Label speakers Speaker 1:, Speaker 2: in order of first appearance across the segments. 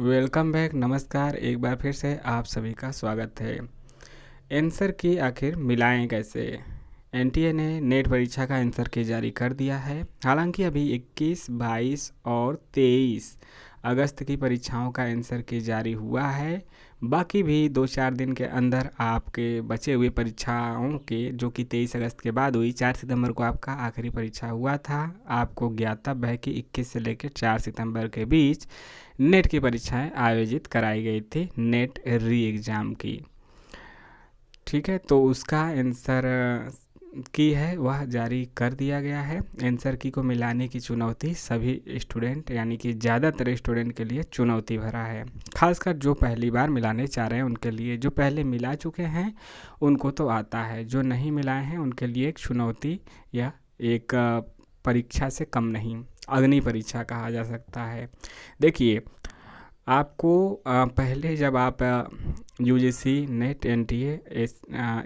Speaker 1: Welcome back. नमस्कार, एक बार फिर से आप सभी का स्वागत है। आंसर की आखिर मिलाएं कैसे। एनटीए ने नेट परीक्षा का आंसर की जारी कर दिया है। हालांकि अभी 21, 22 और 23 अगस्त की परीक्षाओं का आंसर की जारी हुआ है। बाकी भी 2-4 दिन के अंदर आपके बचे हुए परीक्षाओं के, जो कि 23 अगस्त के बाद हुई, 4 सितंबर को आपका आखिरी परीक्षा हुआ था। आपको ज्ञातव्य है कि 21 से लेकर 4 सितंबर के बीच नेट की परीक्षाएं आयोजित कराई गई थी, नेट री एग्ज़ाम की। ठीक है, तो उसका आंसर की है वह जारी कर दिया गया है। आंसर की को मिलाने की चुनौती सभी स्टूडेंट यानी कि ज़्यादातर स्टूडेंट के लिए चुनौती भरा है। खासकर जो पहली बार मिलाने चाह रहे हैं उनके लिए। जो पहले मिला चुके हैं उनको तो आता है, जो नहीं मिलाए हैं उनके लिए एक चुनौती या एक परीक्षा से कम नहीं, अग्नि परीक्षा कहा जा सकता है। देखिए, आपको पहले जब आप UGC NET N T A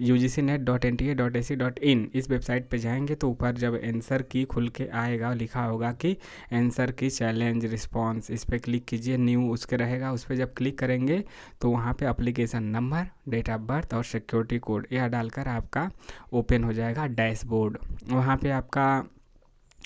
Speaker 1: UGCNet.NTA.AC.in इस वेबसाइट पे जाएंगे तो ऊपर जब आंसर की खुल के आएगा, लिखा होगा कि आंसर की चैलेंज रिस्पांस, इस पर क्लिक कीजिए। न्यू उसके रहेगा, उस पर जब क्लिक करेंगे तो वहाँ पे application number, date of birth और सिक्योरिटी कोड यह डालकर आपका ओपन हो जाएगा डैशबोर्ड। वहाँ पे आपका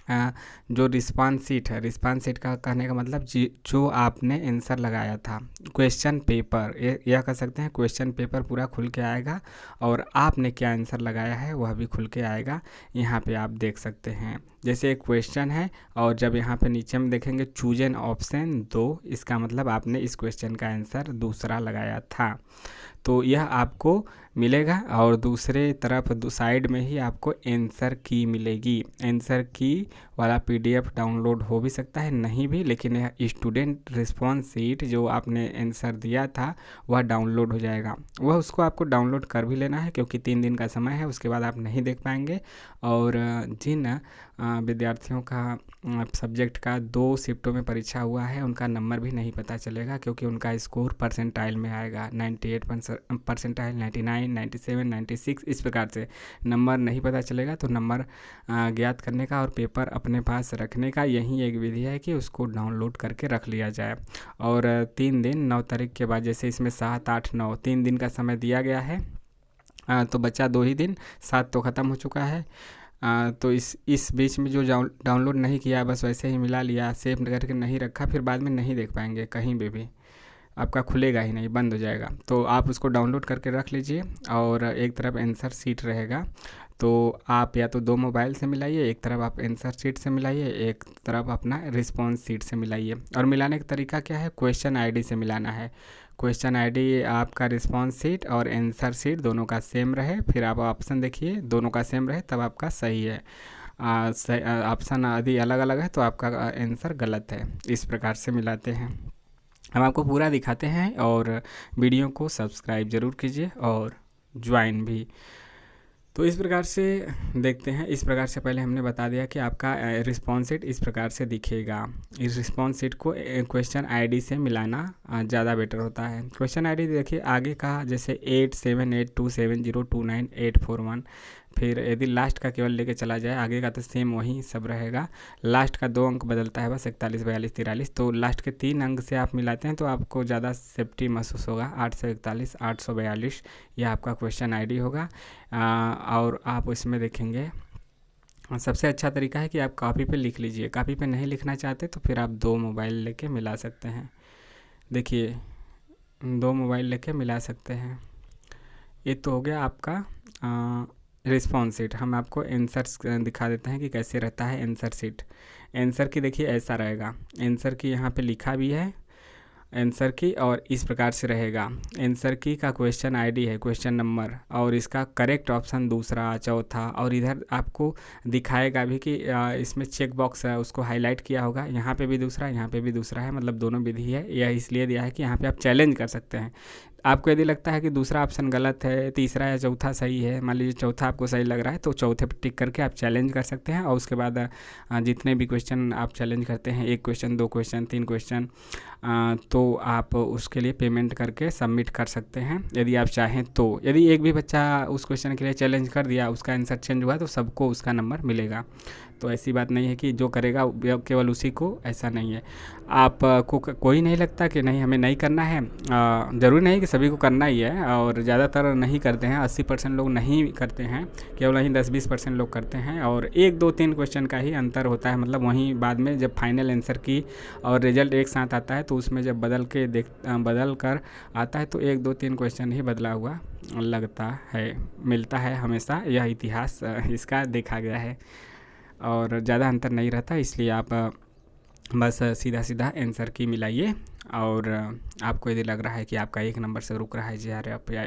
Speaker 1: जो रिस्पांस शीट है, रिस्पांस शीट का कहने का मतलब जो आपने आंसर लगाया था, क्वेश्चन पेपर, यह कह सकते हैं क्वेश्चन पेपर पूरा खुल के आएगा और आपने क्या आंसर लगाया है वह भी खुल के आएगा। यहाँ पे आप देख सकते हैं जैसे एक क्वेश्चन है और जब यहाँ पे नीचे में देखेंगे चूज एन ऑप्शन 2, इसका मतलब आपने इस क्वेश्चन का आंसर दूसरा लगाया था, तो यह आपको मिलेगा। और दूसरे तरफ साइड में ही आपको आंसर की मिलेगी। आंसर की वाला पीडीएफ डाउनलोड हो भी सकता है, नहीं भी, लेकिन यह स्टूडेंट रिस्पॉन्स शीट जो आपने आंसर दिया था वह डाउनलोड हो जाएगा। वह उसको आपको डाउनलोड कर भी लेना है क्योंकि 3 दिन का समय है, उसके बाद आप नहीं देख पाएंगे। और जिन विद्यार्थियों का सब्जेक्ट का 2 शिफ्टों में परीक्षा हुआ है उनका नंबर भी नहीं पता चलेगा क्योंकि उनका स्कोर परसेंटाइल में आएगा। 98 परसेंटाइल, 99, 97, 96 इस प्रकार से नंबर नहीं पता चलेगा। तो नंबर ज्ञात करने का और पेपर अपने पास रखने का यही एक विधि है कि उसको डाउनलोड करके रख लिया जाए। और 3 दिन 9 तारीख के बाद, जैसे इसमें 7, 8, 9 3 दिन का समय दिया गया है, तो बचा 2 ही दिन, 7 तो ख़त्म हो चुका है। तो इस बीच में जो डाउनलोड नहीं किया बस वैसे ही मिला लिया, सेव करके नहीं रखा, फिर बाद में नहीं देख पाएंगे, कहीं पे भी आपका खुलेगा ही नहीं, बंद हो जाएगा। तो आप उसको डाउनलोड करके रख लीजिए। और एक तरफ आंसर शीट रहेगा, तो आप या तो 2 मोबाइल से मिलाइए, एक तरफ आप आंसर शीट से मिलाइए, एक तरफ अपना रिस्पॉन्स शीट से मिलाइए। और मिलाने का तरीका क्या है, क्वेश्चन आईडी से मिलाना है। क्वेश्चन आईडी आपका रिस्पॉन्स शीट और आंसर शीट दोनों का सेम रहे, फिर आप ऑप्शन देखिए दोनों का सेम रहे तब आपका सही है। ऑप्शन यदि अलग अलग है तो आपका आंसर गलत है। इस प्रकार से मिलाते हैं। हम आपको पूरा दिखाते हैं और वीडियो को सब्सक्राइब ज़रूर कीजिए और ज्वाइन भी। तो इस प्रकार से देखते हैं। इस प्रकार से पहले हमने बता दिया कि आपका रिस्पॉन्स शीट इस प्रकार से दिखेगा। इस रिस्पॉन्स शीट को क्वेश्चन आईडी से मिलाना ज़्यादा बेटर होता है। क्वेश्चन आईडी देखिए आगे का, जैसे 878270298441, फिर यदि लास्ट का केवल लेके चला जाए, आगे का तो सेम वही सब रहेगा। लास्ट का 2 अंक बदलता है बस, 41, 42, 43। तो लास्ट के 3 अंक से आप मिलाते हैं तो आपको ज़्यादा सेफ्टी महसूस होगा। 841, 842 यह आपका क्वेश्चन आईडी होगा। और आप इसमें देखेंगे सबसे अच्छा तरीका है कि आप कॉपी पे लिख लीजिए। कॉपी पे नहीं लिखना चाहते तो फिर आप 2 मोबाइल लेके मिला सकते हैं। देखिए 2 मोबाइल लेके मिला सकते हैं। ये तो हो गया आपका रिस्पॉन्स शीट। हम आपको आंसर दिखा देते हैं कि कैसे रहता है आंसर शीट। आंसर की देखिए ऐसा रहेगा। आंसर की यहाँ पे लिखा भी है आंसर की, और इस प्रकार से रहेगा। आंसर की का क्वेश्चन आईडी है, क्वेश्चन नंबर, और इसका करेक्ट ऑप्शन दूसरा, चौथा, और इधर आपको दिखाएगा भी कि इसमें चेक बॉक्स है उसको हाईलाइट किया होगा। यहाँ पे भी दूसरा, यहाँ पे भी दूसरा है, मतलब दोनों विधि है। यह इसलिए दिया है कि यहाँ पे आप चैलेंज कर सकते हैं। आपको यदि लगता है कि दूसरा ऑप्शन गलत है, तीसरा या चौथा सही है, मान लीजिए चौथा आपको सही लग रहा है, तो चौथे पर टिक करके आप चैलेंज कर सकते हैं। और उसके बाद जितने भी क्वेश्चन आप चैलेंज करते हैं, 1 क्वेश्चन, 2 क्वेश्चन, 3 क्वेश्चन, तो आप उसके लिए पेमेंट करके सबमिट कर सकते हैं यदि आप चाहें तो। यदि एक भी बच्चा उस क्वेश्चन के लिए चैलेंज कर दिया, उसका आंसर चेंज हुआ, तो सबको उसका नंबर मिलेगा। तो ऐसी बात नहीं है कि जो करेगा केवल उसी को, ऐसा नहीं है। आप को कोई नहीं लगता कि नहीं हमें नहीं करना है, ज़रूरी नहीं कि सभी को करना ही है, और ज़्यादातर नहीं करते हैं, 80% लोग नहीं करते हैं, केवल वहीं 10-20% लोग करते हैं, और 1-2-3 क्वेश्चन का ही अंतर होता है। मतलब वहीं बाद में जब फाइनल आंसर की और रिजल्ट एक साथ आता है तो उसमें जब बदल कर आता है तो 1-2-3 क्वेश्चन ही बदला हुआ लगता है, मिलता है हमेशा। यह इतिहास इसका देखा गया है, और ज़्यादा अंतर नहीं रहता। इसलिए आप बस सीधा सीधा आंसर की मिलाइए। और आपको यदि लग रहा है कि आपका 1 नंबर से रुक रहा है JRF, या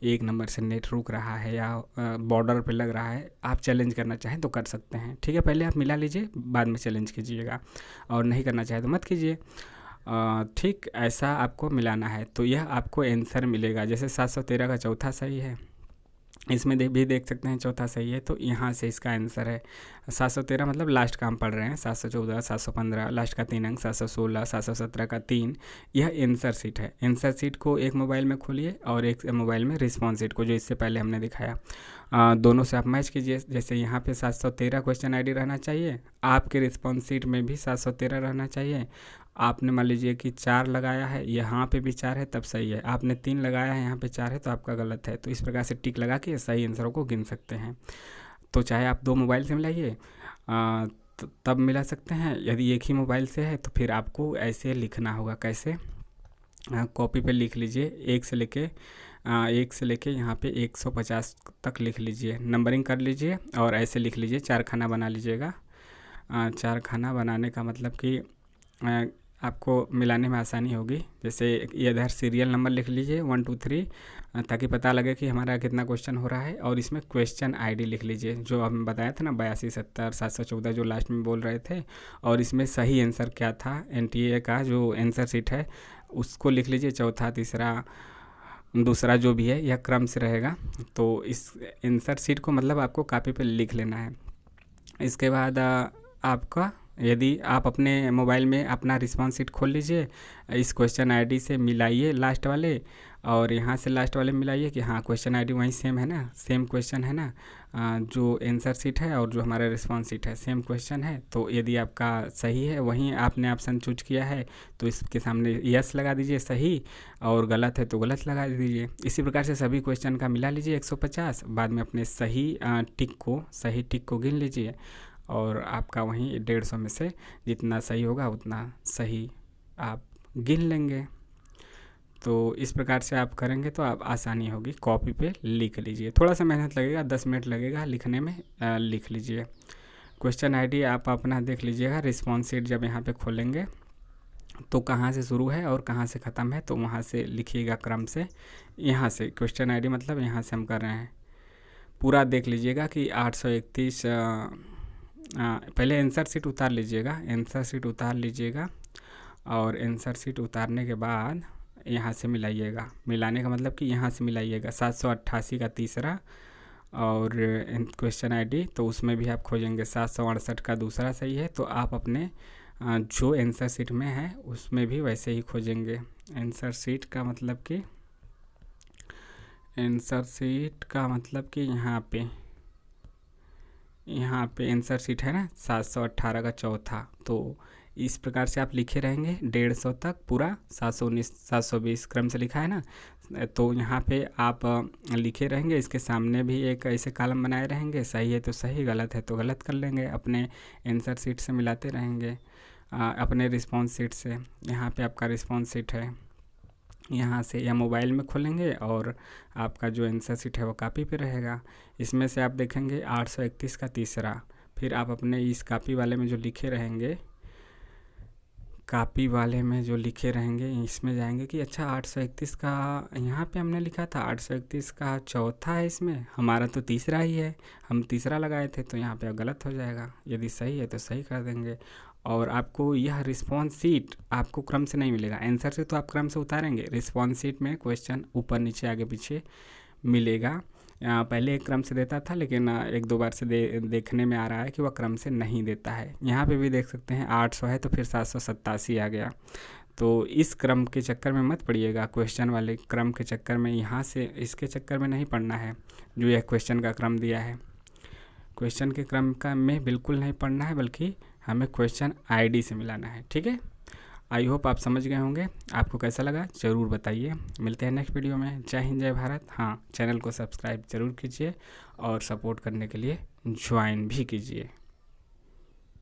Speaker 1: 1 नंबर से नेट रुक रहा है, या बॉर्डर पे लग रहा है, आप चैलेंज करना चाहें तो कर सकते हैं। ठीक है, पहले आप मिला लीजिए, बाद में चैलेंज कीजिएगा, और नहीं करना चाहे तो मत कीजिए। ठीक, ऐसा आपको मिलाना है तो यह आपको आंसर मिलेगा। जैसे 713 का चौथा सही है, इसमें भी देख सकते हैं चौथा सही है, तो यहाँ से इसका आंसर है 713, मतलब लास्ट का हम पढ़ रहे हैं 714, 715, लास्ट का 3 अंक 716, 717 का 3। यह आंसर सीट है। आंसर सीट को एक मोबाइल में खोलिए और एक मोबाइल में रिस्पॉन्स सीट को, जो इससे पहले हमने दिखाया, दोनों से आप मैच कीजिए। जैसे यहाँ पे 713 क्वेश्चन ID रहना चाहिए, आपके रिस्पॉन्स सीट में भी 713 रहना चाहिए। आपने मान लीजिए कि 4 लगाया है, यहाँ पे भी 4 है तब सही है, आपने 3 लगाया है, यहाँ पे 4 है तो आपका गलत है। तो इस प्रकार से टिक लगा के सही आंसरों को गिन सकते हैं। तो चाहे आप 2 मोबाइल से मिलाइए तब मिला सकते हैं, यदि एक ही मोबाइल से है तो फिर आपको ऐसे लिखना होगा। कैसे? कॉपी पे लिख लीजिए, 1 से लेके यहाँ पे 150 तक लिख लीजिए, नंबरिंग कर लीजिए और ऐसे लिख लीजिए। 4 खाना बना लीजिएगा। 4 खाना बनाने का मतलब कि आपको मिलाने में आसानी होगी। जैसे इधर सीरियल नंबर लिख लीजिए 1 2 3, ताकि पता लगे कि हमारा कितना क्वेश्चन हो रहा है, और इसमें क्वेश्चन ID लिख लीजिए, जो हमने बताया था ना 82 70 714 जो लास्ट में बोल रहे थे, और इसमें सही आंसर क्या था NTA का जो आंसर सीट है उसको लिख लीजिए। चौथा, तीसरा, दूसरा जो भी है, यह क्रम से रहेगा। तो इस आंसर सीट को मतलब आपको कॉपी पे लिख लेना है। इसके बाद आपका, यदि आप अपने मोबाइल में अपना रिस्पॉन्स सीट खोल लीजिए, इस क्वेश्चन ID से मिलाइए लास्ट वाले, और यहाँ से लास्ट वाले मिलाइए कि हाँ क्वेश्चन ID वहीं सेम है ना, सेम क्वेश्चन है ना, जो आंसर सीट है और जो हमारा रिस्पॉन्स सीट है सेम क्वेश्चन है। तो यदि आपका सही है, वहीं आपने ऑप्शन चूज किया है, तो इसके सामने यस लगा दीजिए सही, और गलत है तो गलत लगा दीजिए। इसी प्रकार से सभी क्वेश्चन का मिला लीजिए 150, बाद में अपने सही टिक को गिन लीजिए, और आपका वहीं 150 में से जितना सही होगा उतना सही आप गिन लेंगे। तो इस प्रकार से आप करेंगे तो आप आसानी होगी। कॉपी पे लिख लीजिए, थोड़ा सा मेहनत लगेगा, 10 मिनट लगेगा लिखने में, लिख लीजिए। क्वेश्चन ID आप अपना देख लीजिएगा। रिस्पॉन्स सीट जब यहाँ पे खोलेंगे तो कहाँ से शुरू है और कहाँ से ख़त्म है, तो वहाँ से लिखिएगा क्रम से। यहाँ से क्वेश्चन ID मतलब यहाँ से हम कर रहे हैं, पूरा देख लीजिएगा कि 831। पहले आंसर सीट उतार लीजिएगा, और आंसर सीट उतारने के बाद यहाँ से मिलाइएगा। मिलाने का मतलब कि यहाँ से मिलाइएगा 788 का तीसरा, और क्वेश्चन ID तो उसमें भी आप खोजेंगे 768 का दूसरा सही है, तो आप अपने जो आंसर सीट में है उसमें भी वैसे ही खोजेंगे। आंसर सीट का मतलब कि यहाँ पे आंसर सीट है ना 718 का चौथा, तो इस प्रकार से आप लिखे रहेंगे 150 तक पूरा। 719 720 क्रम से लिखा है ना, तो यहाँ पे आप लिखे रहेंगे। इसके सामने भी एक ऐसे कॉलम बनाए रहेंगे, सही है तो सही, गलत है तो गलत कर लेंगे। अपने आंसर सीट से मिलाते रहेंगे, अपने रिस्पॉन्स सीट से। यहाँ पे आपका रिस्पॉन्स सीट है, यहाँ से या मोबाइल में खोलेंगे और आपका जो आंसर सीट है वो कॉपी पे रहेगा। इसमें से आप देखेंगे 831 का तीसरा, फिर आप अपने इस कॉपी वाले में जो लिखे रहेंगे इसमें जाएंगे कि अच्छा 831 का यहाँ पे हमने लिखा था, 831 का चौथा है, इसमें हमारा तो तीसरा ही है, हम तीसरा लगाए थे, तो यहाँ पे गलत हो जाएगा। यदि सही है तो सही कर देंगे। और आपको यह रिस्पॉन्स सीट आपको क्रम से नहीं मिलेगा, आंसर से तो आप क्रम से उतारेंगे, रिस्पॉन्स सीट में क्वेश्चन ऊपर नीचे आगे पीछे मिलेगा। पहले एक क्रम से देता था, लेकिन 1-2 बार से देखने में आ रहा है कि वह क्रम से नहीं देता है। यहाँ पे भी देख सकते हैं 800 है तो फिर 787 आ गया। तो इस क्रम के चक्कर में मत पड़िएगा, क्वेश्चन वाले क्रम के चक्कर में, यहाँ से इसके चक्कर में नहीं पड़ना है जो यह क्वेश्चन का क्रम दिया है। क्वेश्चन के क्रम का में बिल्कुल नहीं पढ़ना है, बल्कि हमें क्वेश्चन आईडी से मिलाना है। ठीक है, आई होप आप समझ गए होंगे। आपको कैसा लगा ज़रूर बताइए। मिलते हैं नेक्स्ट वीडियो में। जय हिंद, जय भारत। हाँ, चैनल को सब्सक्राइब ज़रूर कीजिए और सपोर्ट करने के लिए ज्वाइन भी कीजिए।